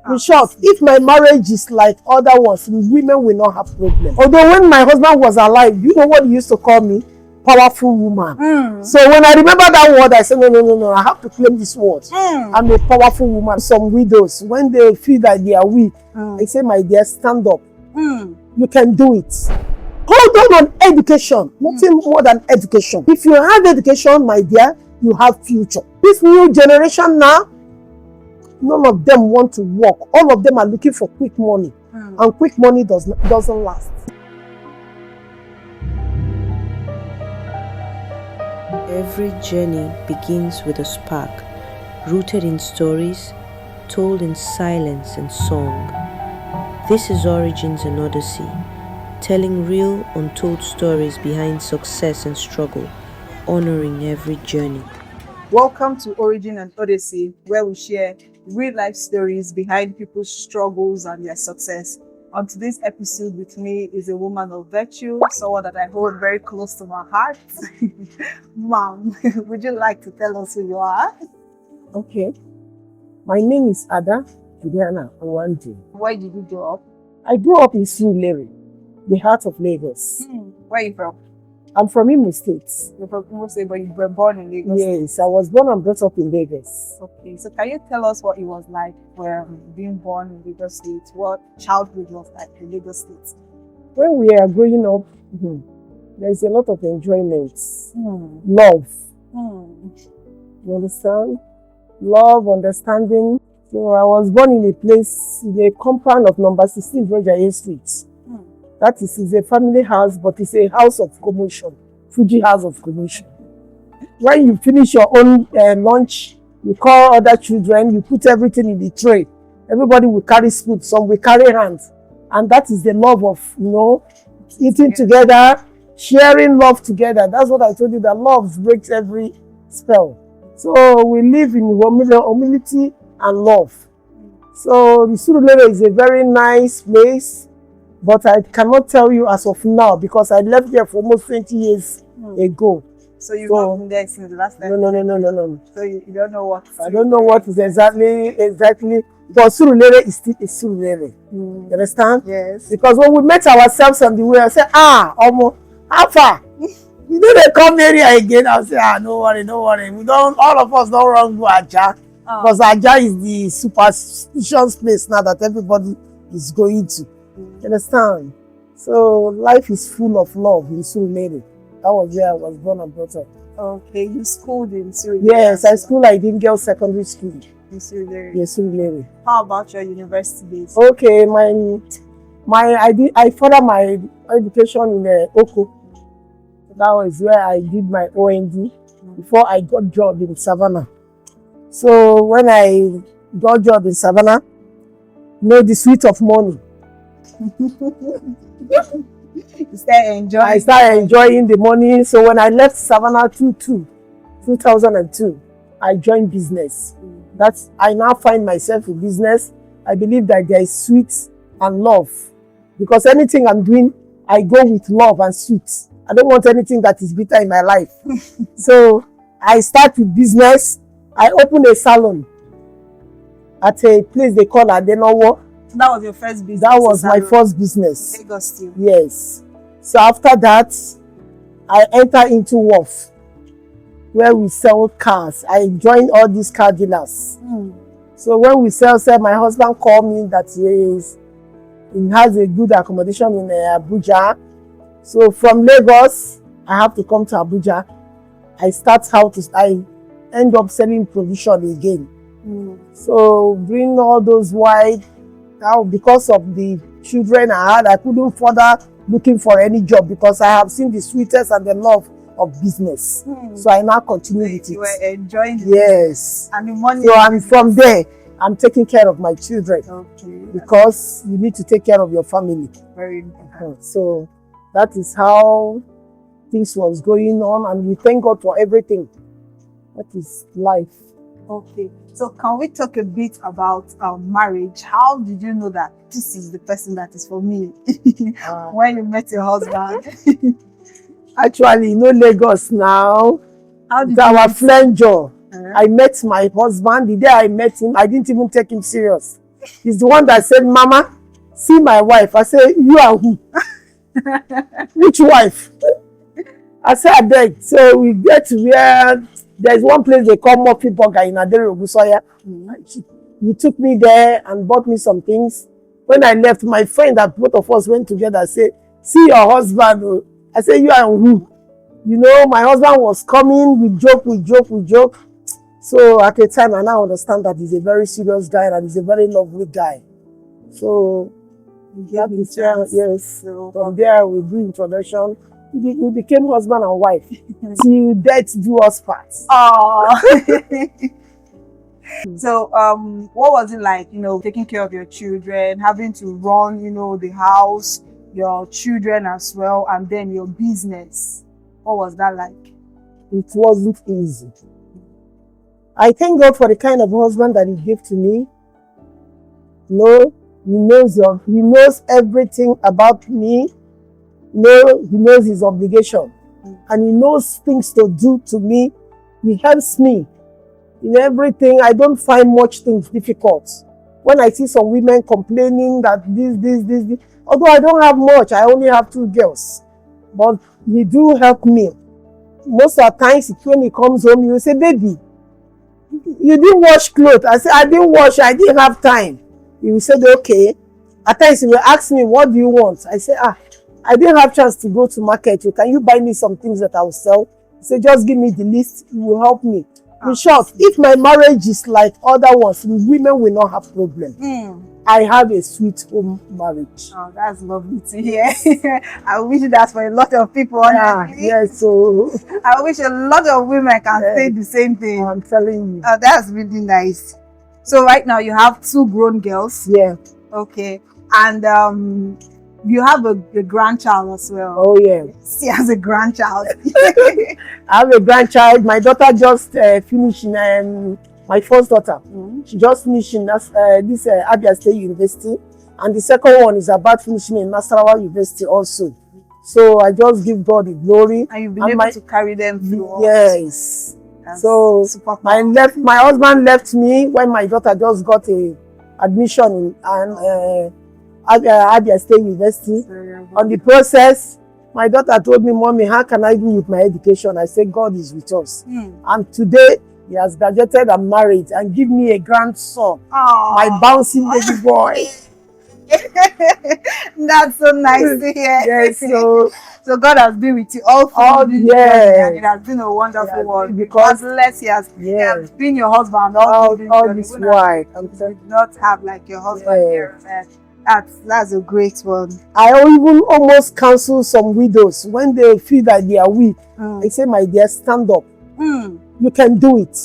In short, if my marriage is like other ones, women will not have problem. Although when my husband was alive, you know what he used to call me? Powerful woman. So when I remember that word, I said, no, I have to claim this word. I'm a powerful woman. Some widows, when they feel that they are weak, they say, my dear, stand up. You can do it. Hold on education, nothing more than education. If you have education, my dear, you have future. This new generation now, none of them want to work. All of them are looking for quick money. And quick money doesn't last. Every journey begins with a spark, rooted in stories, told in silence and song. This is Origins and Odyssey, telling real, untold stories behind success and struggle, honoring every journey. Welcome to Origin and Odyssey, where we share real-life stories behind people's struggles and their success. On today's episode with me is a woman of virtue, someone that I hold very close to my heart. Mom, would you like to tell us who you are? Okay. My name is Ada Juliana Nwandi. Where did you grow up? I grew up in Surulere, the heart of Lagos. Where are you from? I'm from Imo State. You're from Imo State, but you were born in Lagos? Yes, I was born and brought up in Lagos. Okay, so can you tell us what it was like being born in Lagos State? What childhood was like in Lagos State? When we are growing up, there's a lot of enjoyment, love. You understand? Love, understanding. So I was born in a place, in a compound of number 16 Roger Street. That is a family house, but it's a house of commotion. Fuji house of commotion. When you finish your own lunch, you call other children, you put everything in the tray. Everybody will carry spoon, some will carry hands. And that is the love of, eating together, sharing love together. That's what I told you, that love breaks every spell. So we live in humility and love. So the Surulere is a very nice place. But I cannot tell you as of now because I left there for almost 20 years ago. So you've not been there since the last time? No. So you don't know what? I don't know what is exactly. But Surulere is still a Surulere. You understand? Yes. Because when we met ourselves on the way, I said, Omo, how far? You know they come area again. I'll say, no worry. We don't. All of us don't run to Aja because Aja is the superstitious place now that everybody is going to. You understand? So life is full of love in Surulere. That was where I was born and brought up. Okay, you schooled in Surulere? Yes, I schooled in girls' secondary school. In Surulere? Yes, Surulere. How about your university days? Okay, I furthered my education in Oko. That was where I did my OND before I got job in Savannah. So when I got job in Savannah, the sweet of money. I started enjoying the money. So when I left Savannah 2002, I joined business. I now find myself in business. I believe that there is sweet and love. Because anything I'm doing, I go with love and sweet. I don't want anything that is bitter in my life. So I start with business. I opened a salon at a place they call Adenowo. That was your first business? That was my first business. Lagos still? Yes. So after that, I entered into WOF, where we sell cars. I joined all these car dealers. So when we sell, my husband called me that he has a good accommodation in Abuja. So from Lagos, I have to come to Abuja. I end up selling provision again. So bring all those wide. Now, because of the children I had, I couldn't further looking for any job because I have seen the sweetness and the love of business. So I now continue with it. You were enjoying it? Yes. And the money? So from there, I'm taking care of my children. Okay. Because you need to take care of your family. Very important. So that is how things was going on, and we thank God for everything. That is life. Okay, so can we talk a bit about marriage? How did you know that this is the person that is for me when you met your husband? Actually, Lagos now. How did our flanger. I met my husband. The day I met him, I didn't even take him serious. He's the one that said, Mama, see my wife. I say, you are who? Which wife? I said, I beg. So we get to where there's one place they call Murphy Burger in Adere Ogusoya. He took me there and bought me some things. When I left, my friend that both of us went together said, see your husband. I said, you are who? You know, my husband was coming, we joke. So at the time, I now understand that he's a very serious guy and he's a very lovely guy. So we have this yes. From there, we do introduction. We became husband and wife. Till death do us part. Oh. So, what was it like, taking care of your children, having to run, the house, your children as well, and then your business? What was that like? It wasn't easy. I thank God for the kind of husband that He gave to me. No, He knows everything about me. No, He knows His obligation. And He knows things to do to me. He helps me in everything. I don't find much things difficult. When I see some women complaining that this, although I don't have much, I only have 2 girls. But He do help me. Most of the times when He comes home, He will say, baby, you didn't wash clothes. I said, I didn't wash, I didn't have time. He will say, okay. At times he will ask me, what do you want? I say, I didn't have chance to go to market. Can you buy me some things that I will sell? He said, just give me the list. It will help me. In short, if my marriage is like other ones, women will not have problem. I have a sweet home marriage. Oh, that's lovely to hear. I wish that for a lot of people. Yes, so I wish a lot of women can say the same thing. I'm telling you. Oh, that's really nice. So right now you have 2 grown girls. Yeah. Okay. And you have a grandchild as well. Oh yeah. She has a grandchild. I have a grandchild. My daughter just finished in my first daughter. She just finished in this Abia State University, and the second one is about finishing in Nasarawa University also. So I just give God the glory. And you've been able to carry them through. Yes. That's so super cool. my husband left me when my daughter just got a admission in Abia State University. On the process, my daughter told me, Mommy, how can I do with my education? I said, God is with us. And today, He has graduated and married and give me a grandson. Aww. My bouncing baby boy. That's so nice to hear. Yes, so God has been with you all through this journey, and it has been a wonderful one. Because He has been your husband all this while. You did not have like your husband here. That's a great one. I even almost counsel some widows when they feel that they are weak. I say, my dear, stand up. You can do it.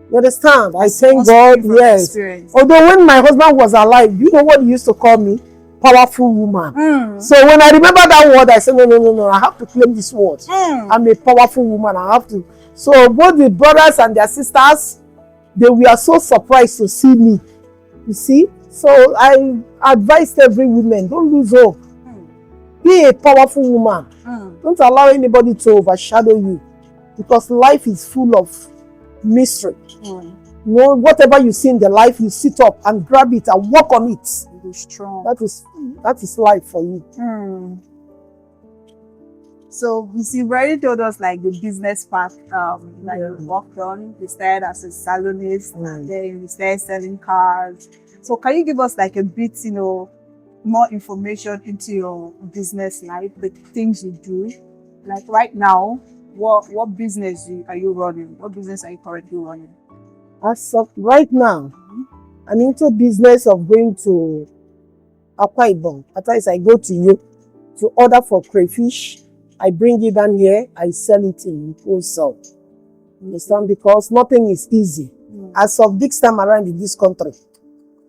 You understand? I thank God, yes. Experience. Although when my husband was alive, you know what he used to call me? Powerful woman. So when I remember that word, I said, no, I have to claim this word. I'm a powerful woman. I have to. So both the brothers and their sisters, they were so surprised to see me. You see? So I advised every woman, don't lose hope. Be a powerful woman. Don't allow anybody to overshadow you. Because life is full of mystery. You know, whatever you see in the life, you sit up and grab it and work on it. Be strong. That is life for you. So you see, you already told us like the business part that you worked on. You started as a salonist, and then you started selling cars. So can you give us like a bit, more information into your business life, the things you do? Like right now, what business are you running? What business are you currently running? As of right now, I'm into business of going to Akwa Ibom. At times I go to you to order for crayfish. I bring it down here. I sell it in wholesale. You understand? Because nothing is easy. As of this time around in this country,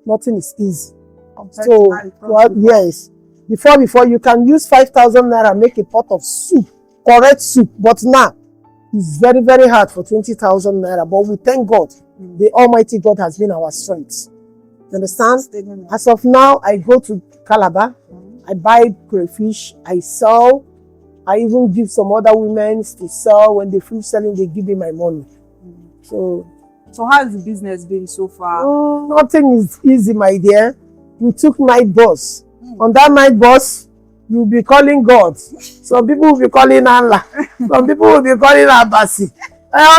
nothing is easy. So, yes. Before you can use 5,000 naira make a pot of soup, correct soup. But now, it's very, very hard for 20,000 naira. But we thank God. The Almighty God has been our strength. You understand? As of now, I go to Calabar. I buy crayfish. I sell. I even give some other women to sell. When they finish selling, they give me my money. So So how has the business been so far? Nothing is easy, my dear. We took night bus. On that night bus, you'll be calling God. Some people will be calling Allah. Some people will be calling Abasi.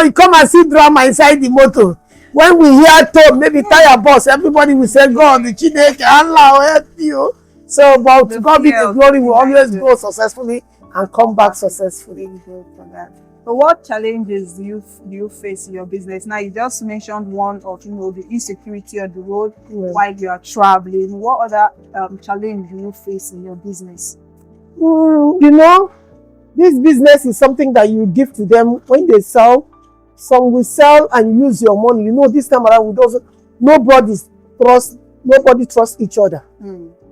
You come and see drama inside the motor. When we hear tone, maybe tire bus, everybody will say, God, the Chineke, Allah will help you. So, but to God be the glory, we always go successfully and come back successfully. So what challenges do you face in your business? Now, you just mentioned one of, the insecurity on the road while you are traveling. What other challenge do you face in your business? This business is something that you give to them when they sell. Some will sell and use your money. This time around, nobody trusts each other.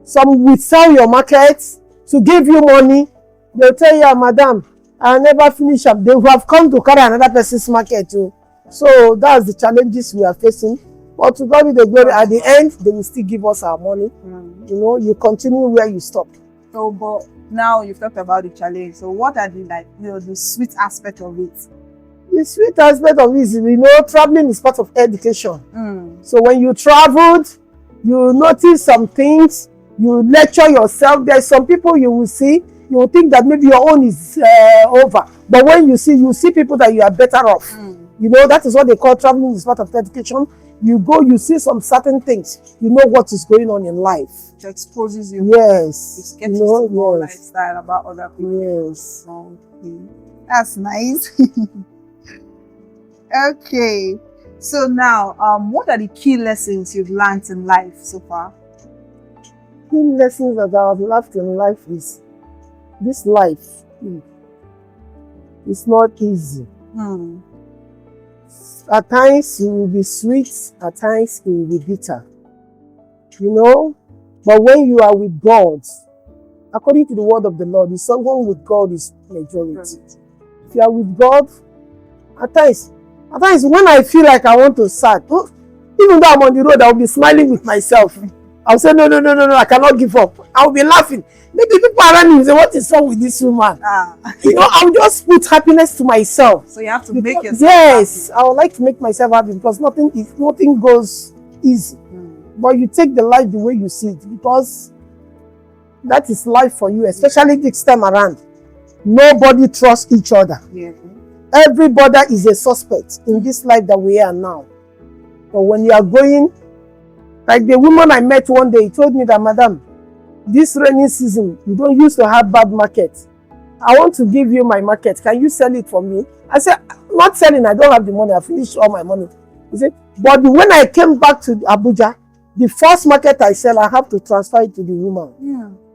Some will sell your market to give you money. They'll tell you, madam, I never finish up. They have come to carry another person's market too. So that's the challenges we are facing. But to God be the glory, at the end, they will still give us our money. You continue where you stop. So, but now you've talked about the challenge. So what are the sweet aspect of it? The sweet aspect of it is, traveling is part of education. So when you traveled, you notice some things, you lecture yourself. There's some people you will see, you will think that maybe your own is over. But when you see people that you are better off. That is what they call traveling is part of education. You go, you see some certain things. You know what is going on in life. It exposes you. Yes. It gets you more lifestyle about other people. Yes. Okay. That's nice. Okay. So now, what are the key lessons you've learned in life so far? Key lessons that I have learned in life is this life is not easy. At times it will be sweet, at times it will be bitter. But when you are with God, according to the word of the Lord, someone with God is majority. If you are with God, at times when I feel like I want to sad, even though I'm on the road, I'll be smiling with myself. I'll say, no, I cannot give up. I'll be laughing. Maybe people around me will say, what is wrong with this woman? I'll just put happiness to myself. So you have to make yourself Yes, happy. I would like to make myself happy because nothing goes easy. But you take the life the way you see it because that is life for you, especially this time around. Nobody trusts each other. Everybody is a suspect in this life that we are now. But when you are going, like the woman I met one day, told me that, madam, this rainy season, you don't used to have bad market. I want to give you my market. Can you sell it for me? I said, not selling, I don't have the money. I finished all my money. He said, but when I came back to Abuja, the first market I sell, I have to transfer it to the woman.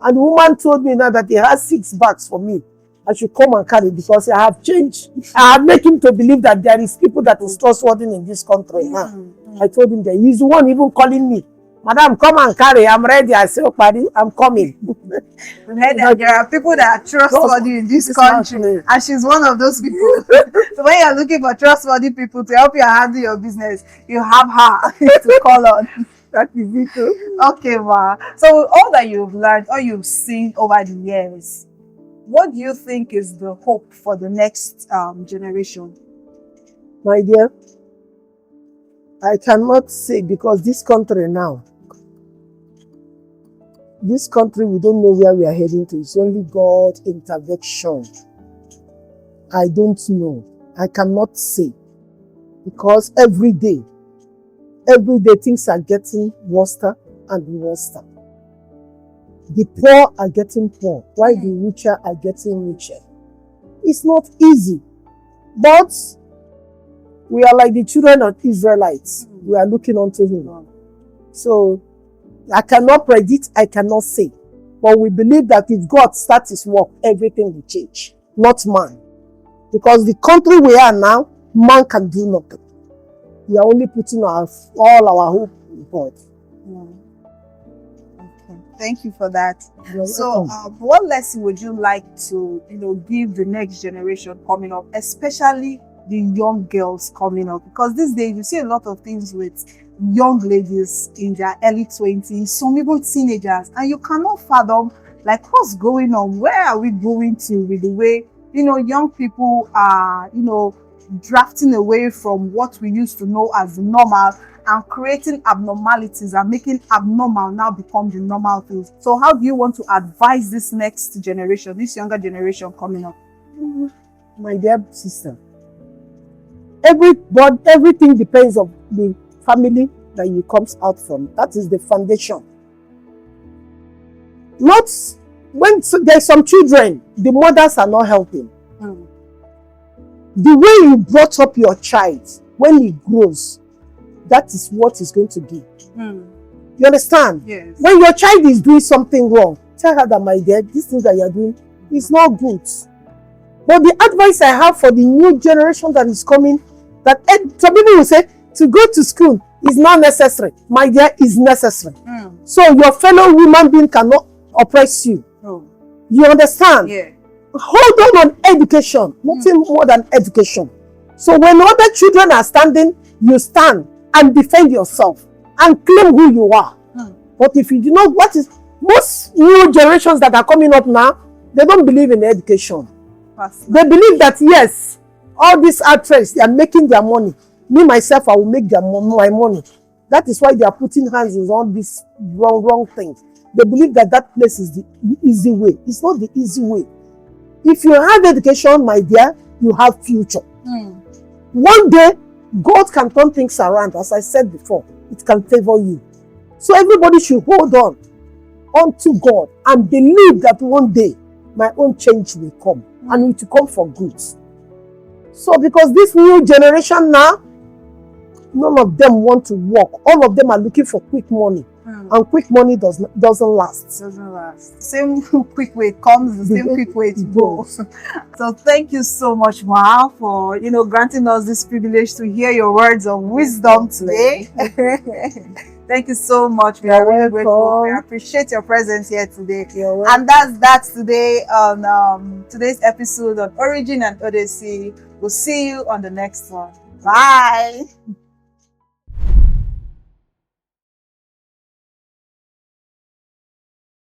And the woman told me now that he has 6 bags for me. I should come and carry because I have changed. I have made him to believe that there is people that is trustworthy in this country. I told him that he's the one even calling me. Madam, come and carry. I'm ready. I said, Paddy, I'm coming. There are people that are trustworthy in this country, and she's one of those people. So when you're looking for trustworthy people to help you handle your business, you have her to call on. That is it too. Okay, ma. So all that you've learned, all you've seen over the years, what do you think is the hope for the next generation? My dear, I cannot say because this country now, we don't know where we are heading to. It's only God intervention. I don't know. I cannot say because every day things are getting worse and worse. The poor are getting poor, while the richer are getting richer. It's not easy, but we are like the children of Israelites. We are looking unto Him. So I cannot predict, I cannot say, but we believe that if God starts His work, everything will change, not man. Because the country we are now, man can do nothing. We are only putting all our hope in God. Thank you for that. So, what lesson would you like to, give the next generation coming up, especially the young girls coming up? Because these days you see a lot of things with young ladies in their early 20s, some even teenagers, and you cannot fathom what's going on. Where are we going to with the way young people are, drafting away from what we used to know as normal and creating abnormalities and making abnormal now become the normal things. So how do you want to advise this next generation, this younger generation coming up? My dear sister, everything depends on the family that you comes out from. That is the foundation. Not when there's some children, the mothers are not helping. The way you brought up your child, when he grows, that is what is going to be. You understand? Yes. When your child is doing something wrong, tell her that, my dear, this thing that you're doing is not good. But the advice I have for the new generation that is coming, that some people will say, to go to school is not necessary. My dear, is necessary. So your fellow human being cannot oppress you. You understand? Yeah. Hold on education, nothing more than education. So when other children are standing, you stand and defend yourself and claim who you are. But if you do not, most new generations that are coming up now, they don't believe in education. They believe that, yes, all these actresses, they are making their money. Me, myself, I will make my money. That is why they are putting hands on all these wrong things. They believe that that place is the easy way. It's not the easy way. If you have education, my dear, you have future. One day, God can turn things around. As I said before, it can favor you. So everybody should hold on to God and believe that one day my own change will come and it will come for good. So because this new generation now, none of them want to work. All of them are looking for quick money. And quick money doesn't last. Doesn't last. The same quick way it comes, the same quick way it goes. So thank you so much, Ma, for granting us this privilege to hear your words of wisdom today. Thank you so much. We are really grateful. We appreciate your presence here today. And that's today on today's episode on Origin and Odyssey. We'll see you on the next one. Bye.